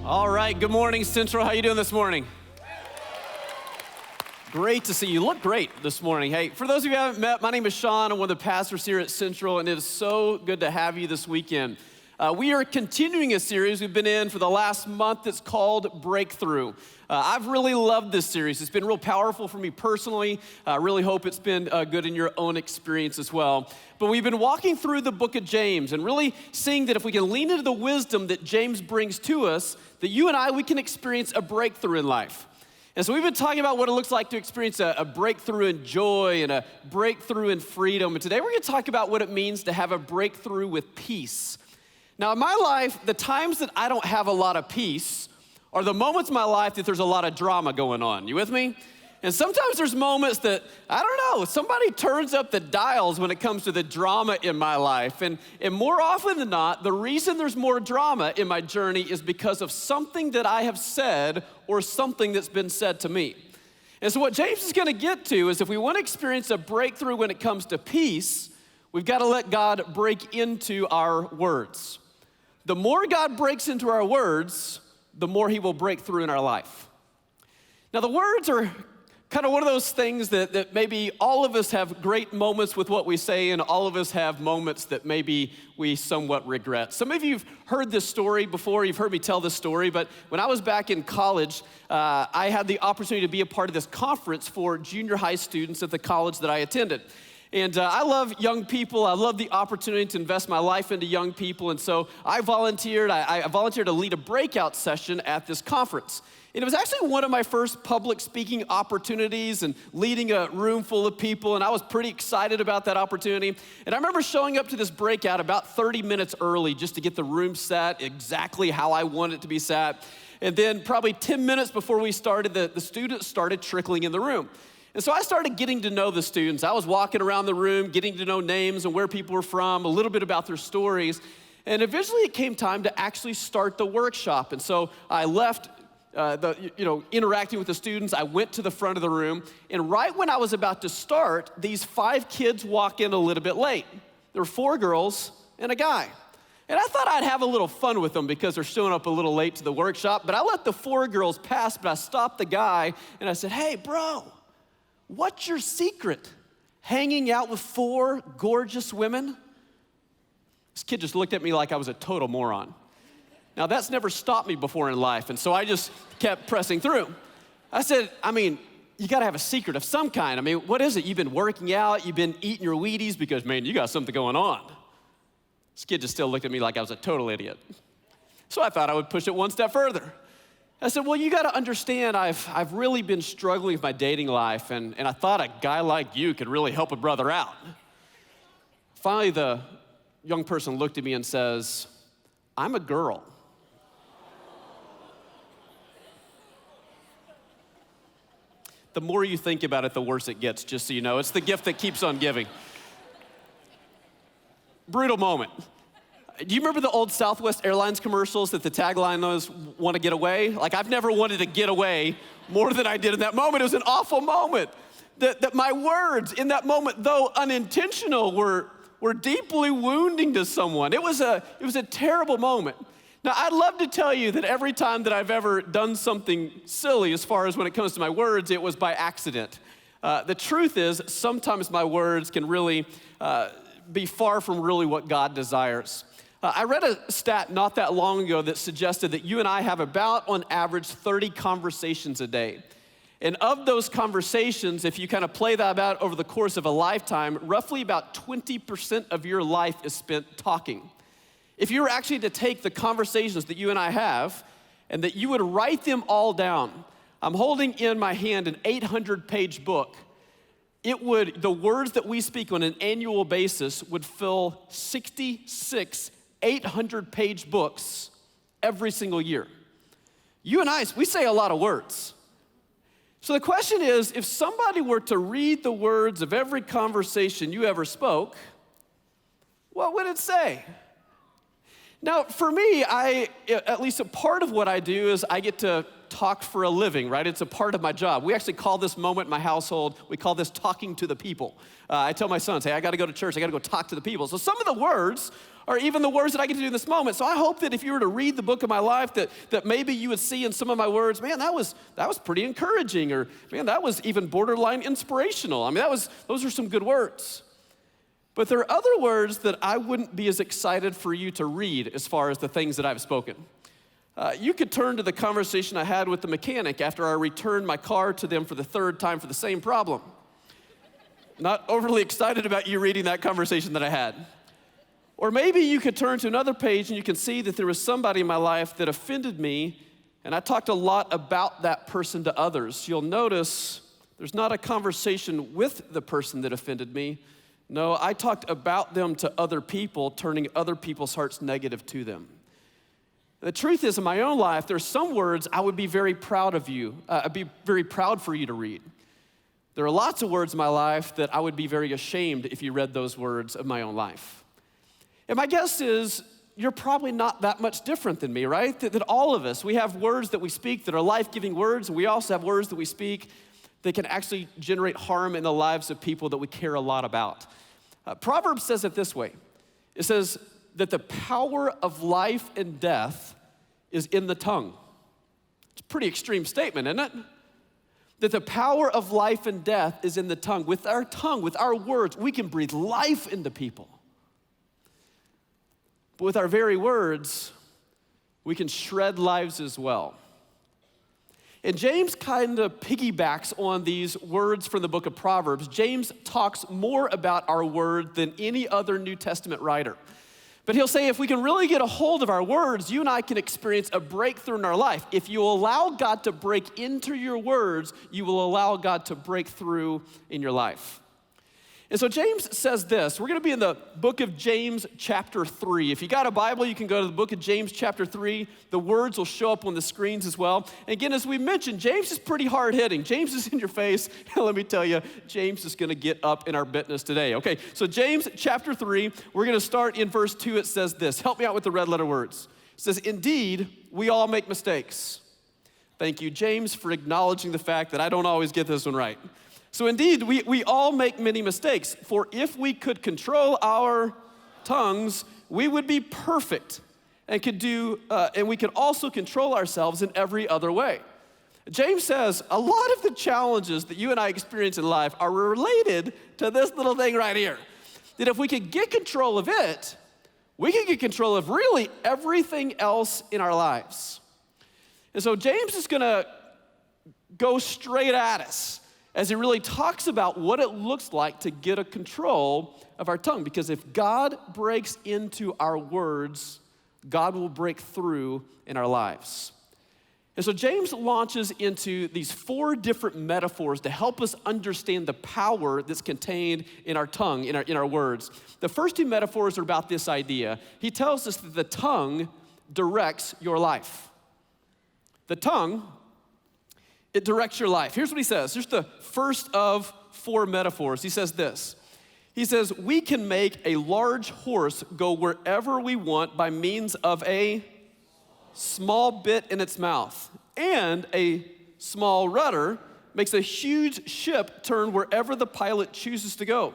All right, good morning, Central. How you doing this morning? Great to see you. You look great this morning. Hey, for those of you who haven't met, my name is Sean. I'm one of the pastors here at Central, and it is so good to have you this weekend. We are continuing a series we've been in for the last month. It's called Breakthrough. I've really loved this series. It's been real powerful for me personally. I really hope it's been good in your own experience as well. But we've been walking through the book of James and really seeing that if we can lean into the wisdom that James brings to us, that you and I, we can experience a breakthrough in life. And so we've been talking about what it looks like to experience a breakthrough in joy and a breakthrough in freedom. And today we're going to talk about what it means to have a breakthrough with peace. Now, in my life, the times that I don't have a lot of peace are the moments in my life that there's a lot of drama going on. You with me? And sometimes there's moments that, I don't know, somebody turns up the dials when it comes to the drama in my life. And more often than not, the reason there's more drama in my journey is because of something that I have said or something that's been said to me. And so what James is going to get to is if we want to experience a breakthrough when it comes to peace, we've got to let God break into our words. The more God breaks into our words, the more he will break through in our life. Now, the words are kind of one of those things that maybe all of us have great moments with what we say, and all of us have moments that maybe we somewhat regret. Some of you have heard this story before. You've heard me tell this story, but when I was back in college, I had the opportunity to be a part of this conference for junior high students at the college that I attended. And I love young people. I love the opportunity to invest my life into young people. And so I volunteered. I volunteered to lead a breakout session at this conference. And it was actually one of my first public speaking opportunities and leading a room full of people. And I was pretty excited about that opportunity. And I remember showing up to this breakout about 30 minutes early just to get the room set exactly how I wanted it to be set. And then probably 10 minutes before we started, the students started trickling in the room. And so I started getting to know the students. I was walking around the room, getting to know names and where people were from, a little bit about their stories. And eventually it came time to actually start the workshop. And so I left interacting with the students. I went to the front of the room. And right when I was about to start, these 5 kids walk in a little bit late. There were 4 girls and a guy. And I thought I'd have a little fun with them because they're showing up a little late to the workshop. But I let the 4 girls pass, but I stopped the guy and I said, "Hey, bro, what's your secret? Hanging out with 4 gorgeous women?" This kid just looked at me like I was a total moron. Now, that's never stopped me before in life, and so I just kept pressing through. I said, you gotta have a secret of some kind. What is it? You've been working out, you've been eating your Wheaties because, man, you got something going on. This kid just still looked at me like I was a total idiot. So I thought I would push it one step further. I said, well, you gotta understand, I've really been struggling with my dating life, and I thought a guy like you could really help a brother out. Finally, the young person looked at me and says, "I'm a girl." The more you think about it, the worse it gets, just so you know. It's the gift that keeps on giving. Brutal moment. Do you remember the old Southwest Airlines commercials that the tagline was, "Want to get away"? Like, I've never wanted to get away more than I did in that moment. It was an awful moment. That my words in that moment, though unintentional, were deeply wounding to someone. It was a terrible moment. Now, I'd love to tell you that every time that I've ever done something silly as far as when it comes to my words, it was by accident. The truth is, sometimes my words can really be far from really what God desires. I read a stat not that long ago that suggested that you and I have about, on average, 30 conversations a day. And of those conversations, if you kind of play that out over the course of a lifetime, roughly about 20% of your life is spent talking. If you were actually to take the conversations that you and I have and that you would write them all down, I'm holding in my hand an 800-page book. The words that we speak on an annual basis would fill 66 800-page books every single year. You and I, we say a lot of words. So the question is, if somebody were to read the words of every conversation you ever spoke, what would it say? Now, for me, at least a part of what I do is I get to talk for a living, right? It's a part of my job. We actually call this moment in my household, we call this talking to the people. I tell my sons, hey, I gotta go to church, I gotta go talk to the people. So some of the words are even the words that I get to do in this moment. So I hope that if you were to read the book of my life, that maybe you would see in some of my words, man, that was pretty encouraging, or man, that was even borderline inspirational. I mean, those are some good words. But there are other words that I wouldn't be as excited for you to read as far as the things that I've spoken. You could turn to the conversation I had with the mechanic after I returned my car to them for the third time for the same problem. Not overly excited about you reading that conversation that I had. Or maybe you could turn to another page and you can see that there was somebody in my life that offended me, and I talked a lot about that person to others. You'll notice there's not a conversation with the person that offended me. No, I talked about them to other people, turning other people's hearts negative to them. The truth is, in my own life, there's some words I would be very proud of you. I'd be very proud for you to read. There are lots of words in my life that I would be very ashamed if you read those words of my own life. And my guess is you're probably not that much different than me, right? That all of us, we have words that we speak that are life-giving words, and we also have words that we speak that can actually generate harm in the lives of people that we care a lot about. Proverbs says it this way. It says that the power of life and death is in the tongue. It's a pretty extreme statement, isn't it? That the power of life and death is in the tongue. With our tongue, with our words, we can breathe life into people. But with our very words, we can shred lives as well. And James kind of piggybacks on these words from the book of Proverbs. James talks more about our word than any other New Testament writer. But he'll say if we can really get a hold of our words, you and I can experience a breakthrough in our life. If you allow God to break into your words, you will allow God to break through in your life. And so James says this. We're going to be in the book of James chapter 3. If you got a Bible, you can go to the book of James chapter 3. The words will show up on the screens as well. And again, as we mentioned, James is pretty hard-hitting. James is in your face. And let me tell you, James is going to get up in our business today. Okay, so James chapter 3, we're going to start in verse 2. It says this. Help me out with the red letter words. It says, indeed, we all make mistakes. Thank you, James, for acknowledging the fact that I don't always get this one right. So indeed, we all make many mistakes. For if we could control our tongues, we would be perfect and we could also control ourselves in every other way. James says a lot of the challenges that you and I experience in life are related to this little thing right here. That if we could get control of it, we can get control of really everything else in our lives. And so James is gonna go straight at us as he really talks about what it looks like to get a control of our tongue. Because if God breaks into our words, God will break through in our lives. And so James launches into these 4 different metaphors to help us understand the power that's contained in our tongue, in our words. The first 2 metaphors are about this idea. He tells us that the tongue directs your life. The tongue, it directs your life. Here's what he says. Here's the first of 4 metaphors. He says this. He says, we can make a large horse go wherever we want by means of a small bit in its mouth. And a small rudder makes a huge ship turn wherever the pilot chooses to go,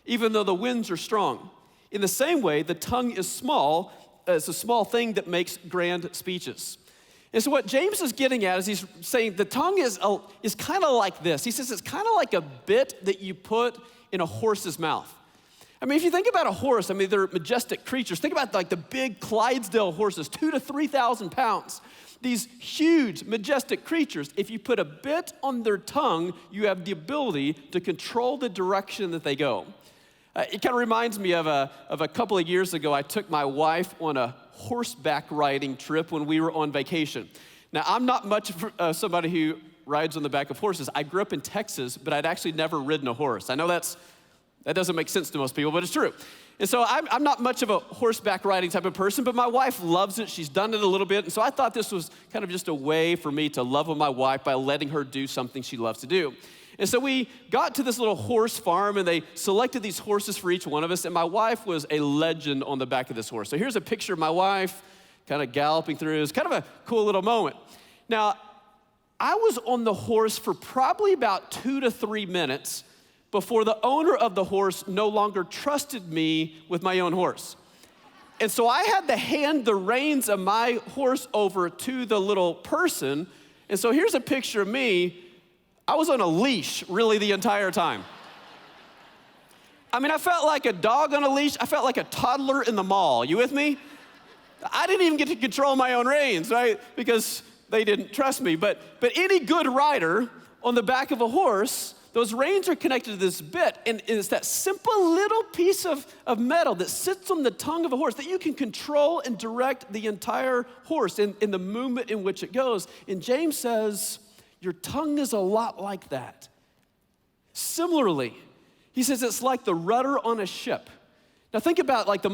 even though the winds are strong. In the same way, the tongue is small. It's a small thing that makes grand speeches. And so what James is getting at is he's saying the tongue is kind of like this. He says it's kind of like a bit that you put in a horse's mouth. I mean, if you think about a horse, I mean, they're majestic creatures. Think about like the big Clydesdale horses, 2,000 to 3,000 pounds. These huge, majestic creatures, if you put a bit on their tongue, you have the ability to control the direction that they go. It kind of reminds me of a couple of years ago, I took my wife on a horseback riding trip when we were on vacation. Now, I'm not much of somebody who rides on the back of horses. I grew up in Texas, but I'd actually never ridden a horse. I know that doesn't make sense to most people, but it's true. And so I'm not much of a horseback riding type of person, but my wife loves it. She's done it a little bit. And so I thought this was kind of just a way for me to love on my wife by letting her do something she loves to do. And so we got to this little horse farm, and they selected these horses for each one of us, and my wife was a legend on the back of this horse. So here's a picture of my wife kind of galloping through. It was kind of a cool little moment. Now, I was on the horse for probably about 2 to 3 minutes before the owner of the horse no longer trusted me with my own horse. And so I had to hand the reins of my horse over to the little person. And so here's a picture of me. I was on a leash really the entire time. I mean, I felt like a dog on a leash. I felt like a toddler in the mall. You with me? I didn't even get to control my own reins, right? Because they didn't trust me. But any good rider on the back of a horse, those reins are connected to this bit, and it's that simple little piece of metal that sits on the tongue of a horse that you can control and direct the entire horse in the movement in which it goes. And James says, your tongue is a lot like that. Similarly, he says it's like the rudder on a ship. Now think about like the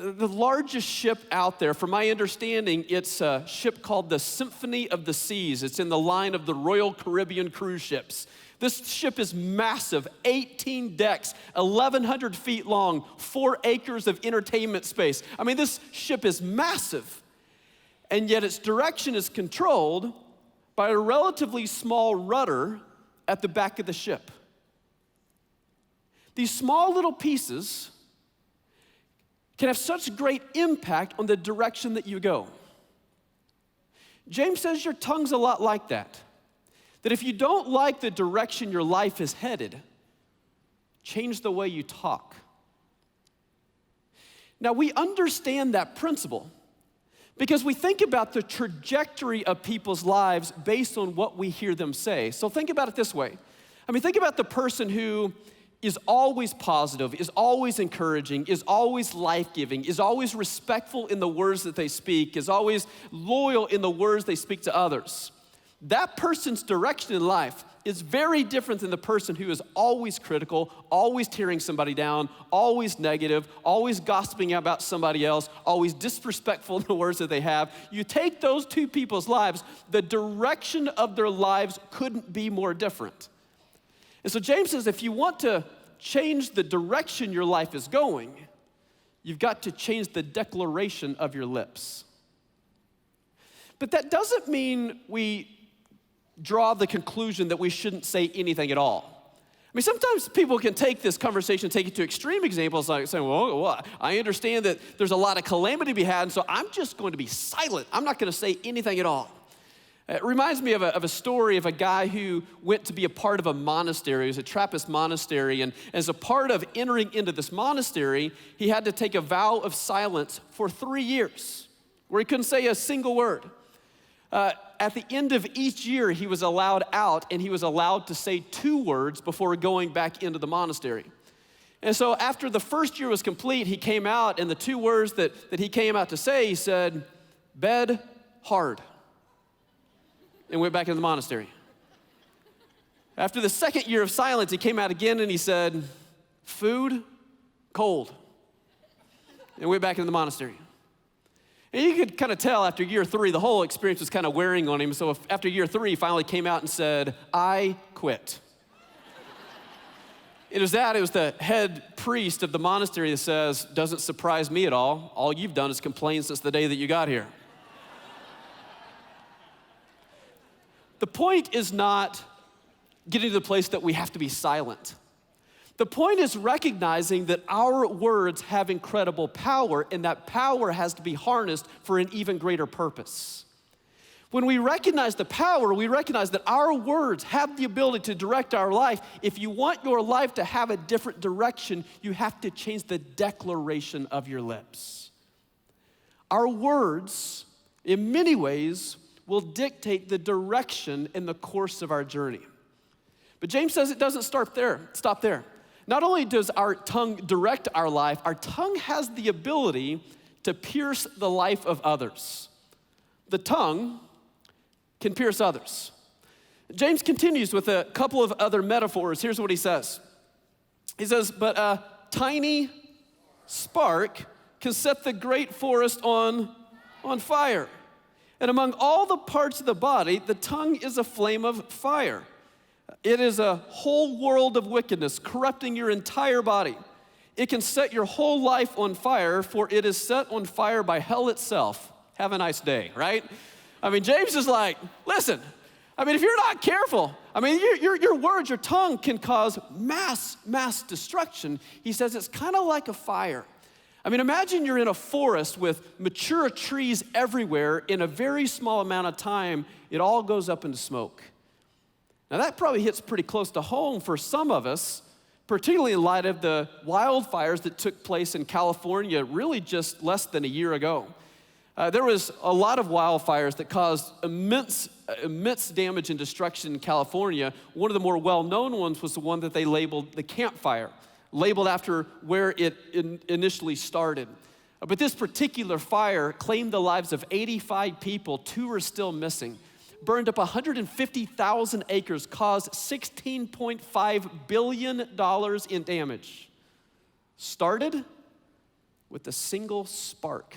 largest ship out there. From my understanding, it's a ship called the Symphony of the Seas. It's in the line of the Royal Caribbean cruise ships. This ship is massive, 18 decks, 1,100 feet long, 4 acres of entertainment space. I mean, this ship is massive, and yet its direction is controlled by a relatively small rudder at the back of the ship. These small little pieces can have such great impact on the direction that you go. James says your tongue's a lot like that. That if you don't like the direction your life is headed, change the way you talk. Now, we understand that principle because we think about the trajectory of people's lives based on what we hear them say. So think about it this way. I mean, think about the person who is always positive, is always encouraging, is always life-giving, is always respectful in the words that they speak, is always loyal in the words they speak to others. That person's direction in life is very different than the person who is always critical, always tearing somebody down, always negative, always gossiping about somebody else, always disrespectful in the words that they have. You take those two people's lives, the direction of their lives couldn't be more different. And so James says if you want to change the direction your life is going, you've got to change the declaration of your lips. But that doesn't mean we draw the conclusion that we shouldn't say anything at all. I mean, sometimes people can take this conversation, take it to extreme examples, like saying, well, I understand that there's a lot of calamity to be had, and so I'm just going to be silent. I'm not going to say anything at all. It reminds me of a story of a guy who went to be a part of a monastery. It was a Trappist monastery, and as a part of entering into this monastery, he had to take a vow of silence for 3 years, where he couldn't say a single word. At the end of each year, he was allowed out, and he was allowed to say 2 words before going back into the monastery. And so after the first year was complete, he came out, and the 2 words that he came out to say, he said, bed hard, and went back into the monastery. After the second year of silence, he came out again, and he said, food cold, and went back into the monastery. And you could kind of tell after year 3, the whole experience was kind of wearing on him. So after year 3, he finally came out and said, I quit. It was the head priest of the monastery that says, doesn't surprise me at all. All you've done is complain since the day that you got here. The point is not getting to the place that we have to be silent. The point is recognizing that our words have incredible power, and that power has to be harnessed for an even greater purpose. When we recognize the power, we recognize that our words have the ability to direct our life. If you want your life to have a different direction, you have to change the declaration of your lips. Our words, in many ways, will dictate the direction and the course of our journey. But James says it doesn't stop there. Not only does our tongue direct our life, our tongue has the ability to pierce the life of others. The tongue can pierce others. James continues with a couple of other metaphors. Here's what he says. He says, but a tiny spark can set the great forest on fire. And among all the parts of the body, the tongue is a flame of fire. It is a whole world of wickedness, corrupting your entire body. It can set your whole life on fire, for it is set on fire by hell itself. Have a nice day, right? I mean, James is like, listen, I mean, if you're not careful, I mean, your words, your tongue can cause mass destruction. He says it's kind of like a fire. I mean, imagine you're in a forest with mature trees everywhere. In a very small amount of time, it all goes up into smoke. Now, that probably hits pretty close to home for some of us, particularly in light of the wildfires that took place in California really just less than a year ago. There was a lot of wildfires that caused immense damage and destruction in California. One of the more well-known ones was the one that they labeled the Camp Fire, labeled after where it initially started. But this particular fire claimed the lives of 85 people. 2 are still missing. Burned up 150,000 acres, caused $16.5 billion in damage. Started with a single spark.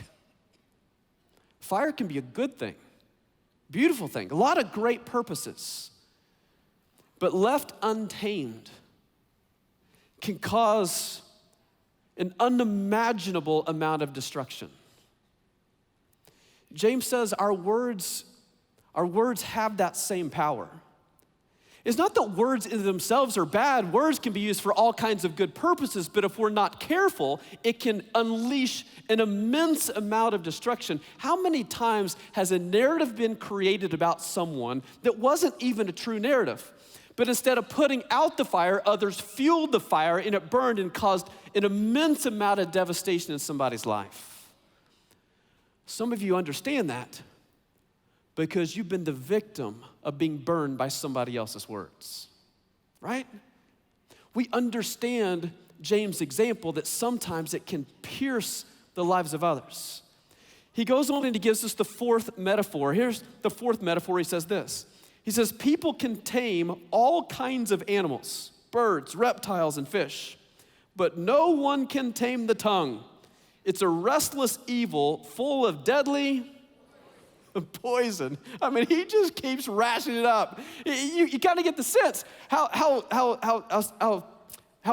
Fire can be a good thing, beautiful thing, a lot of great purposes, but left untamed can cause an unimaginable amount of destruction. James says our words have that same power. It's not that words in themselves are bad. Words can be used for all kinds of good purposes, but if we're not careful, it can unleash an immense amount of destruction. How many times has a narrative been created about someone that wasn't even a true narrative? But instead of putting out the fire, others fueled the fire and it burned and caused an immense amount of devastation in somebody's life. Some of you understand that because you've been the victim of being burned by somebody else's words, right? We understand James' example that sometimes it can pierce the lives of others. He goes on and he gives us the 4th metaphor. Here's the 4th metaphor. He says this. He says, people can tame all kinds of animals, birds, reptiles, and fish, but no one can tame the tongue. It's a restless evil full of deadly poison. I mean, he just keeps rashing it up. You kind of get the sense how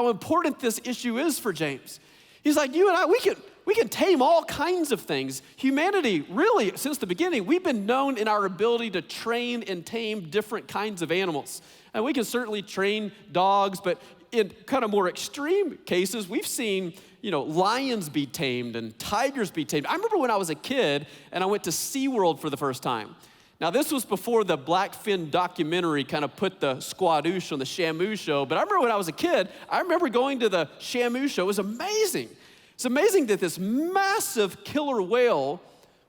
important this issue is for James. He's like, you and I, we can tame all kinds of things. Humanity, really, since the beginning, we've been known in our ability to train and tame different kinds of animals. And we can certainly train dogs, but in kind of more extreme cases, we've seen, lions be tamed and tigers be tamed. I remember when I was a kid and I went to SeaWorld for the first time. Now, this was before the Blackfin documentary kind of put the squadoosh on the Shamu show, but I remember when I was a kid, I remember going to the Shamu show. It was amazing. It's amazing that this massive killer whale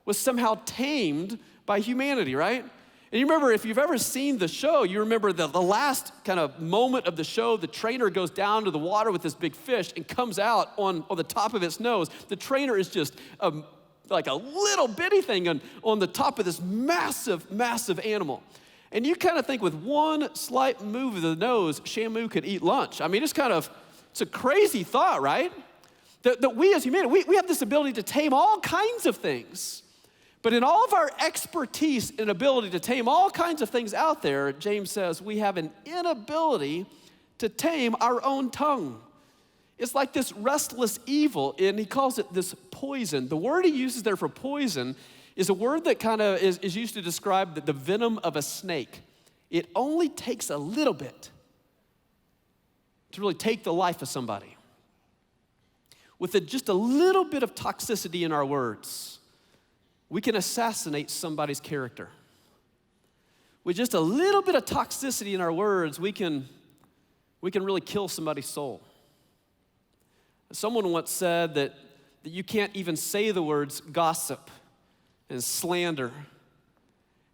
was somehow tamed by humanity, right? And you remember, if you've ever seen the show, you remember the last kind of moment of the show, the trainer goes down to the water with this big fish and comes out on the top of its nose. The trainer is just like a little bitty thing on the top of this massive animal. And you kind of think with one slight move of the nose, Shamu could eat lunch. I mean, it's a crazy thought, right? That we as humanity, we have this ability to tame all kinds of things. But in all of our expertise and ability to tame all kinds of things out there, James says we have an inability to tame our own tongue. It's like this restless evil, and he calls it this poison. The word he uses there for poison is a word that kind of is used to describe the venom of a snake. It only takes a little bit to really take the life of somebody. With just a little bit of toxicity in our words, we can assassinate somebody's character. With just a little bit of toxicity in our words, we can really kill somebody's soul. Someone once said that you can't even say the words gossip and slander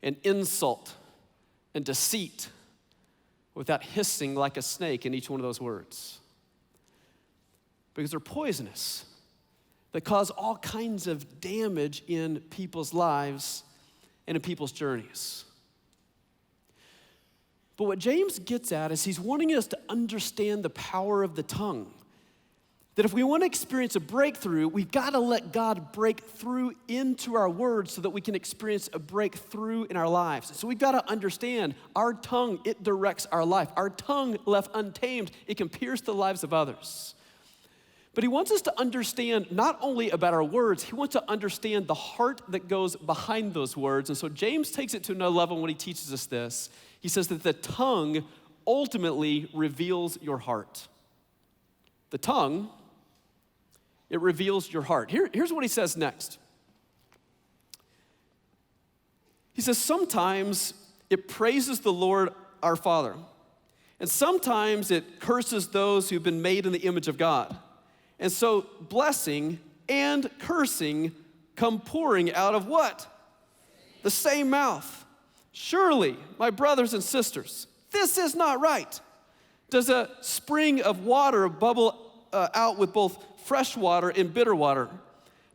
and insult and deceit without hissing like a snake in each one of those words. Because they're poisonous. That cause all kinds of damage in people's lives and in people's journeys. But what James gets at is he's wanting us to understand the power of the tongue. that if we want to experience a breakthrough, we've got to let God break through into our words so that we can experience a breakthrough in our lives. So we've got to understand our tongue, it directs our life. Our tongue left untamed, it can pierce the lives of others. But he wants us to understand not only about our words, he wants to understand the heart that goes behind those words. And so James takes it to another level when he teaches us this. He says that the tongue ultimately reveals your heart. The tongue, it reveals your heart. Here's what he says next. He says, sometimes it praises the Lord our Father, and sometimes it curses those who've been made in the image of God. And so blessing and cursing come pouring out of what? The same mouth. Surely, my brothers and sisters, this is not right. Does a spring of water bubble out with both fresh water and bitter water?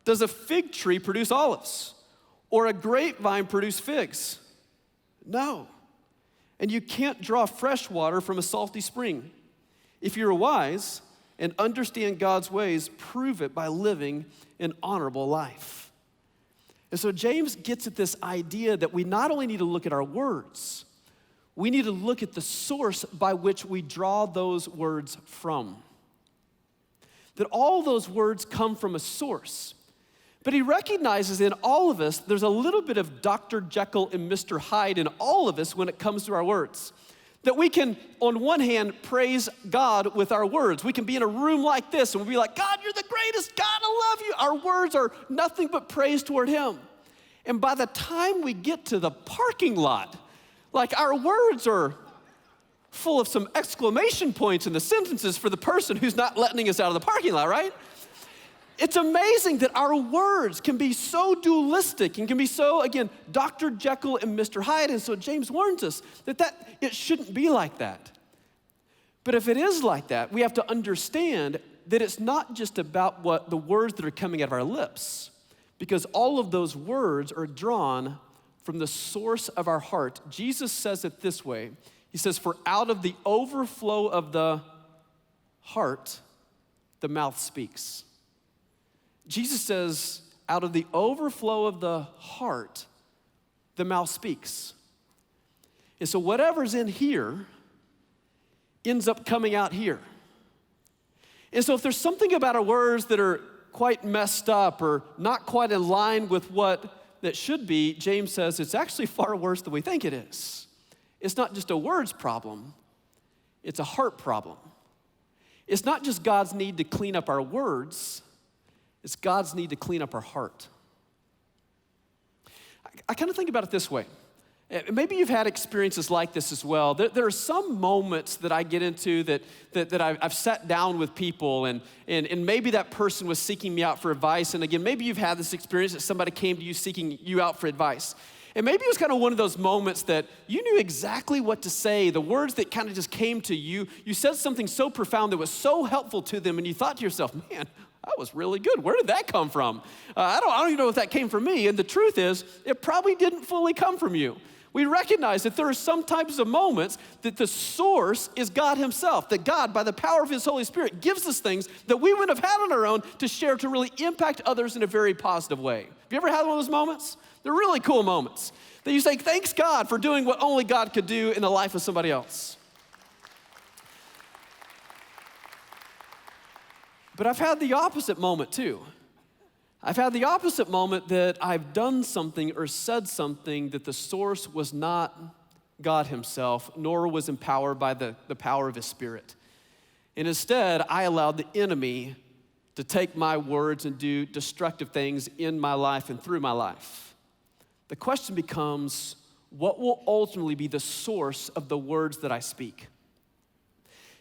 Does a fig tree produce olives, or a grapevine produce figs? No. And you can't draw fresh water from a salty spring. If you're wise and understand God's ways, prove it by living an honorable life. And so James gets at this idea that we not only need to look at our words, we need to look at the source by which we draw those words from. That all those words come from a source. But he recognizes in all of us, there's a little bit of Dr. Jekyll and Mr. Hyde in all of us when it comes to our words. That we can, on one hand, praise God with our words. We can be in a room like this and we'll be like, God, you're the greatest. God, I love you. Our words are nothing but praise toward him. And by the time we get to the parking lot, like our words are full of some exclamation points in the sentences for the person who's not letting us out of the parking lot, right? It's amazing that our words can be so dualistic and can be so, again, Dr. Jekyll and Mr. Hyde. And so James warns us that it shouldn't be like that. But if it is like that, we have to understand that it's not just about what the words that are coming out of our lips, because all of those words are drawn from the source of our heart. Jesus says it this way. He says, for out of the overflow of the heart, the mouth speaks. Jesus says, out of the overflow of the heart, the mouth speaks. And so whatever's in here ends up coming out here. And so if there's something about our words that are quite messed up or not quite in line with what that should be, James says it's actually far worse than we think it is. It's not just a words problem, it's a heart problem. It's not just God's need to clean up our words, it's God's need to clean up our heart. I kind of think about it this way. Maybe you've had experiences like this as well. There are some moments that I get into that I've sat down with people and maybe that person was seeking me out for advice. And again, maybe you've had this experience that somebody came to you seeking you out for advice. And maybe it was kind of one of those moments that you knew exactly what to say, the words that kind of just came to you. You said something so profound that was so helpful to them, and you thought to yourself, man, that was really good. Where did that come from? I don't even know if that came from me. And the truth is, it probably didn't fully come from you. We recognize that there are some types of moments that the source is God himself, that God, by the power of his Holy Spirit, gives us things that we wouldn't have had on our own to share to really impact others in a very positive way. Have you ever had one of those moments? They're really cool moments that you say, thanks God for doing what only God could do in the life of somebody else. But I've had the opposite moment too. I've had the opposite moment that I've done something or said something that the source was not God himself, nor was empowered by the power of his Spirit. And instead, I allowed the enemy to take my words and do destructive things in my life and through my life. The question becomes, what will ultimately be the source of the words that I speak?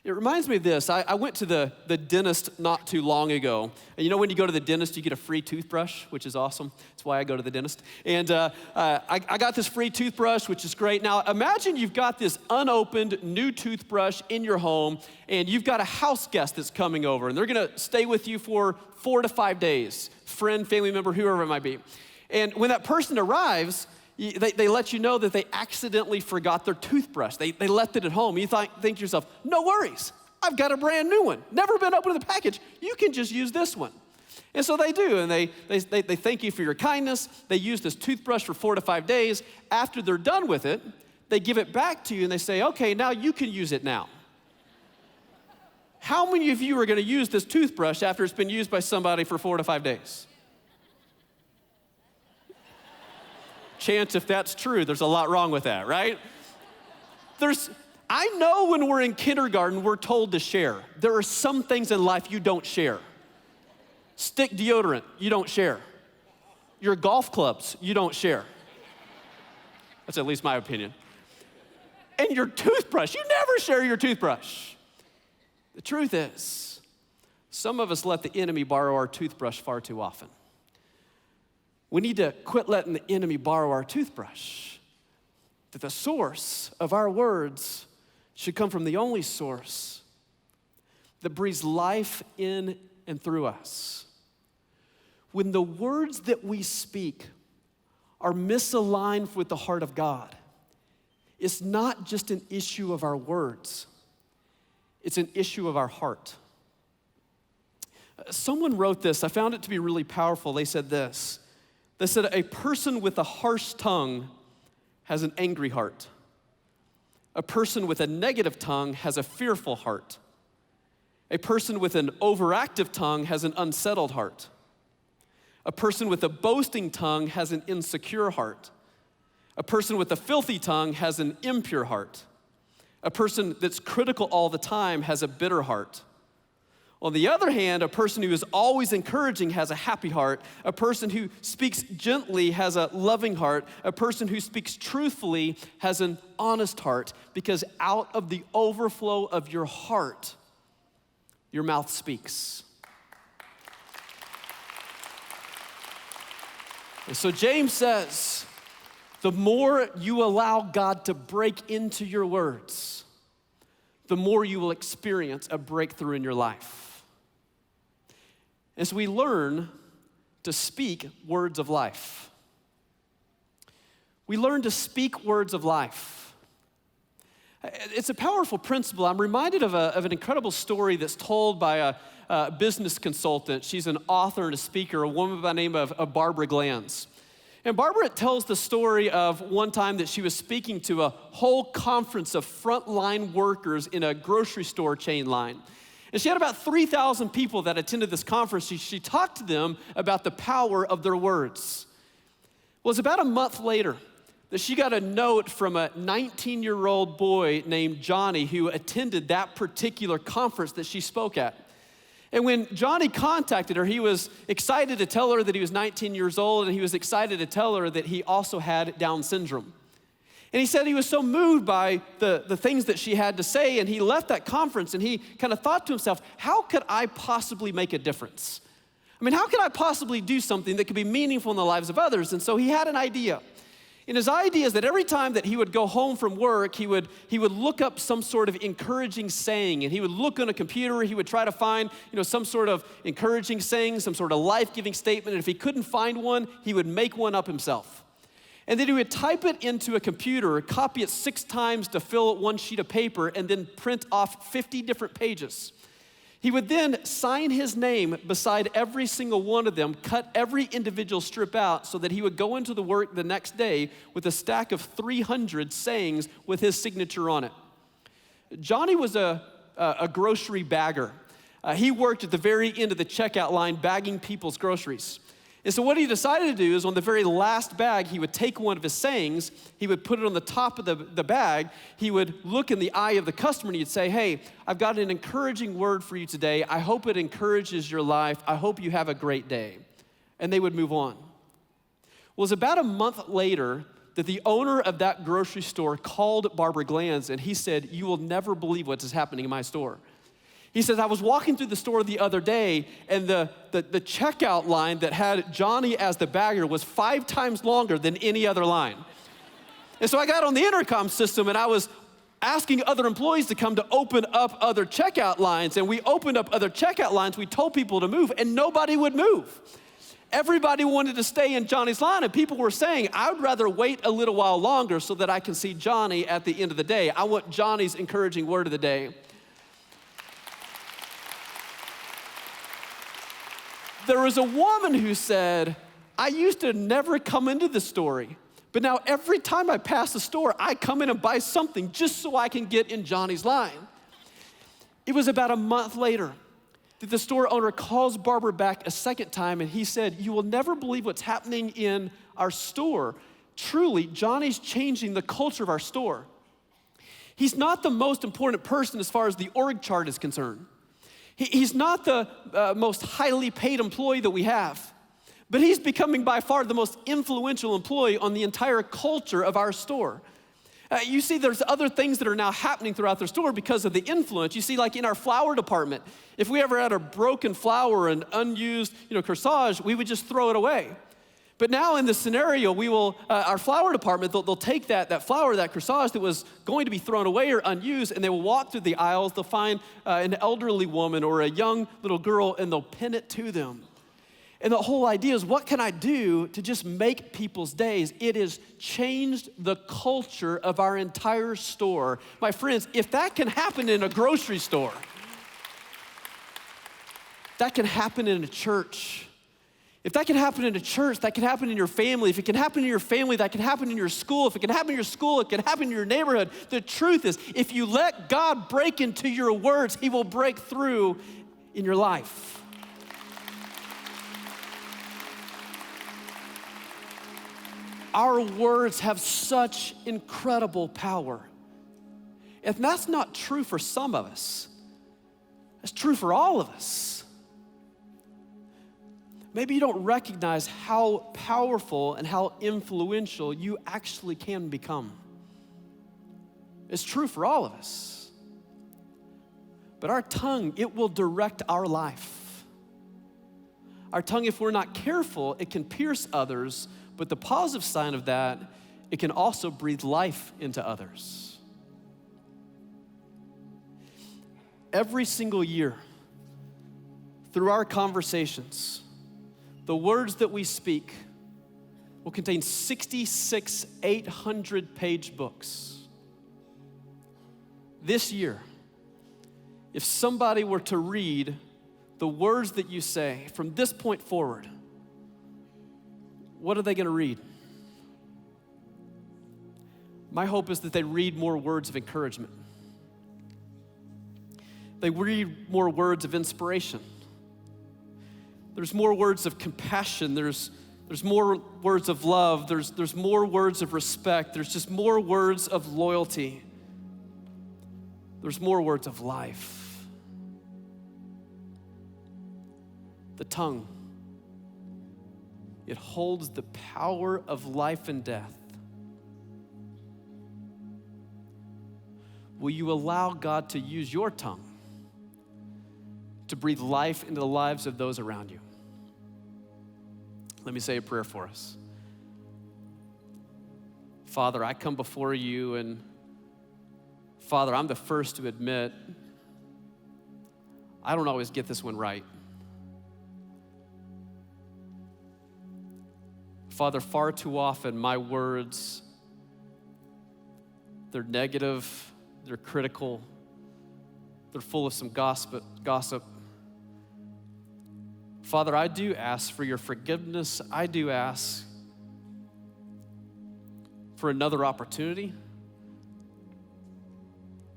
It reminds me of this. I went to the dentist not too long ago. And you know when you go to the dentist, you get a free toothbrush, which is awesome. That's why I go to the dentist. And I got this free toothbrush, which is great. Now, imagine you've got this unopened new toothbrush in your home, and you've got a house guest that's coming over, and they're going to stay with you for 4 to 5 days, friend, family member, whoever it might be. And when that person arrives, they let you know that they accidentally forgot their toothbrush. They left it at home. You think to yourself, no worries. I've got a brand new one. Never been opened in the package. You can just use this one. And so they do, and they thank you for your kindness. They use this toothbrush for 4 to 5 days. After they're done with it, they give it back to you, and they say, okay, now you can use it now. How many of you are gonna use this toothbrush after it's been used by somebody for 4 to 5 days? Chance, if that's true, there's a lot wrong with that, right? I know when we're in kindergarten, we're told to share. There are some things in life you don't share. Stick deodorant, you don't share. Your golf clubs, you don't share. That's at least my opinion. And your toothbrush, you never share your toothbrush. The truth is, some of us let the enemy borrow our toothbrush far too often. We need to quit letting the enemy borrow our toothbrush. That the source of our words should come from the only source that breathes life in and through us. When the words that we speak are misaligned with the heart of God, it's not just an issue of our words, it's an issue of our heart. Someone wrote this, I found it to be really powerful. They said this. They said, a person with a harsh tongue has an angry heart. A person with a negative tongue has a fearful heart. A person with an overactive tongue has an unsettled heart. A person with a boasting tongue has an insecure heart. A person with a filthy tongue has an impure heart. A person that's critical all the time has a bitter heart. On the other hand, a person who is always encouraging has a happy heart. A person who speaks gently has a loving heart. A person who speaks truthfully has an honest heart, because out of the overflow of your heart, your mouth speaks. And so James says, the more you allow God to break into your words, the more you will experience a breakthrough in your life. As we learn to speak words of life. We learn to speak words of life. It's a powerful principle. I'm reminded of an incredible story that's told by a business consultant. She's an author and a speaker, a woman by the name of Barbara Glanz. And Barbara tells the story of one time that she was speaking to a whole conference of frontline workers in a grocery store chain line. And she had about 3,000 people that attended this conference. She talked to them about the power of their words. Well, it was about a month later that she got a note from a 19-year-old boy named Johnny who attended that particular conference that she spoke at. And when Johnny contacted her, he was excited to tell her that he was 19 years old, and he was excited to tell her that he also had Down syndrome. And he said he was so moved by the things that she had to say, and he left that conference and he kind of thought to himself, how could I possibly make a difference? I mean, how could I possibly do something that could be meaningful in the lives of others? And so he had an idea. And his idea is that every time that he would go home from work, he would look up some sort of encouraging saying, and he would look on a computer, he would try to find, some sort of encouraging saying, some sort of life-giving statement, and if he couldn't find one, he would make one up himself. And then he would type it into a computer, copy it 6 times to fill one sheet of paper, and then print off 50 different pages. He would then sign his name beside every single one of them, cut every individual strip out so that he would go into the work the next day with a stack of 300 sayings with his signature on it. Johnny was a grocery bagger. He worked at the very end of the checkout line bagging people's groceries. And so what he decided to do is on the very last bag, he would take one of his sayings, he would put it on the top of the bag, he would look in the eye of the customer and he'd say, hey, I've got an encouraging word for you today. I hope it encourages your life. I hope you have a great day. And they would move on. Well, it was about a month later that the owner of that grocery store called Barbara Glanz and he said, you will never believe what is happening in my store. He says, I was walking through the store the other day, and the checkout line that had Johnny as the bagger was 5 times longer than any other line. And so I got on the intercom system, and I was asking other employees to come to open up other checkout lines, and we opened up other checkout lines. We told people to move, and nobody would move. Everybody wanted to stay in Johnny's line, and people were saying, I would rather wait a little while longer so that I can see Johnny at the end of the day. I want Johnny's encouraging word of the day. There was a woman who said, I used to never come into the store, but now every time I pass the store, I come in and buy something just so I can get in Johnny's line. It was about a month later that the store owner calls Barbara back a second time, and he said, you will never believe what's happening in our store. Truly, Johnny's changing the culture of our store. He's not the most important person as far as the org chart is concerned. He's not the most highly paid employee that we have, but he's becoming by far the most influential employee on the entire culture of our store. You see, there's other things that are now happening throughout the store because of the influence. You see, like in our flower department, if we ever had a broken flower and unused, corsage, we would just throw it away. But now in this scenario, we will, our flower department, they'll take that flower, that corsage that was going to be thrown away or unused, and they will walk through the aisles. They'll find an elderly woman or a young little girl, and they'll pin it to them. And the whole idea is, what can I do to just make people's days? It has changed the culture of our entire store. My friends, if that can happen in a grocery store, that can happen in a church. If that can happen in a church, that can happen in your family. If it can happen in your family, that can happen in your school. If it can happen in your school, it can happen in your neighborhood. The truth is, if you let God break into your words, He will break through in your life. Our words have such incredible power. And that's not true for some of us. That's true for all of us. Maybe you don't recognize how powerful and how influential you actually can become. It's true for all of us. But our tongue, it will direct our life. Our tongue, if we're not careful, it can pierce others. But the positive sign of that, it can also breathe life into others. Every single year, through our conversations, the words that we speak will contain 66 800-page books. This year, if somebody were to read the words that you say from this point forward, what are they going to read? My hope is that they read more words of encouragement. They read more words of inspiration. There's more words of compassion. There's more words of love. There's more words of respect. There's just more words of loyalty. There's more words of life. The tongue, it holds the power of life and death. Will you allow God to use your tongue to breathe life into the lives of those around you? Let me say a prayer for us. Father, I come before you, and Father, I'm the first to admit I don't always get this one right. Father, far too often my words, they're negative, they're critical, they're full of some gossip. Father, I do ask for your forgiveness. I do ask for another opportunity.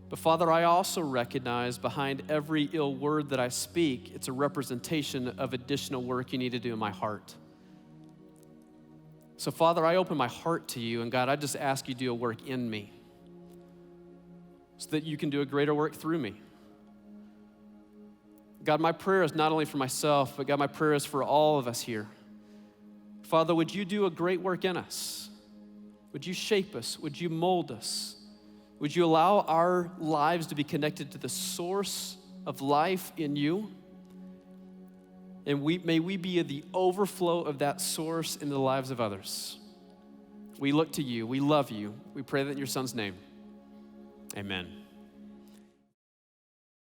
But Father, I also recognize behind every ill word that I speak, it's a representation of additional work you need to do in my heart. So Father, I open my heart to you, and God, I just ask you to do a work in me so that you can do a greater work through me. God, my prayer is not only for myself, but God, my prayer is for all of us here. Father, would you do a great work in us? Would you shape us? Would you mold us? Would you allow our lives to be connected to the source of life in you? And may we be the overflow of that source in the lives of others. We look to you. We love you. We pray that in your Son's name. Amen.